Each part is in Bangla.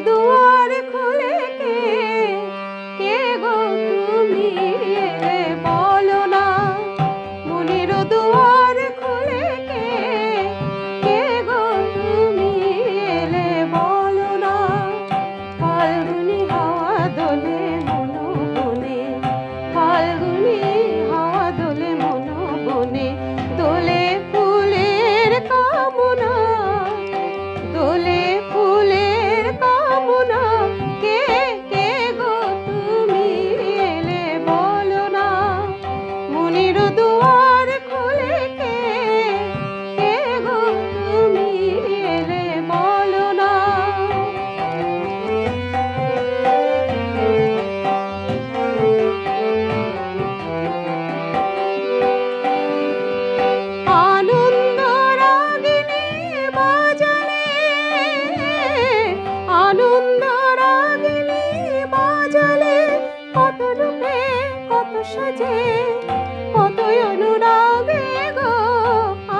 দুয়ার খুলে কে গো তুমি এলে বলো না। মনের দুয়ার খুলে কে গো তুমি এলে বলো না। ফাল্গুনি হাওয়া দোলে মন বনে, ফাল্গুনি হাওয়া দোলে মন বনে, দোলে ফুলের কামনা, দোলে ফুলের কামনা। কে গো তুমি এলে বলো না। মনের দুয়ার খুলে কে গো তুমি এলে বলো না। আনন্দ রাগিনী বাজালে, আনন্দ রাগিনী বাজালে, কত রূপে কত সাজে, কতই অনুরাগে গো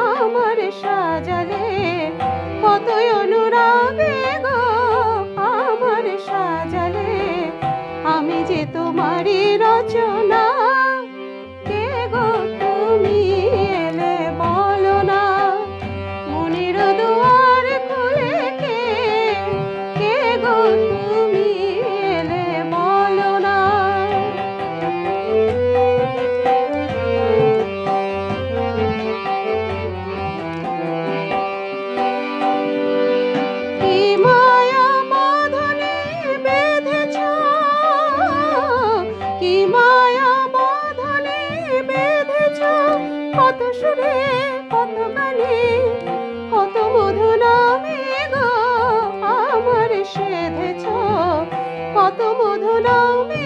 আমার সাজালে, কতই অনুরাগে গো আমার সাজালে। আমি যে তোমারই রচনা, কে গো তুমি এলে বলো না। মনের দুয়ার খুলে কে গো তুমি এলে বলো না। কি মায়া বাঁধনে বেঁধেছ, কি মায়া বাঁধনে বেঁধেছ, কত সুরে কত গানে, কত মধু নামে গো আমার সেধেছ, কত মধু নামে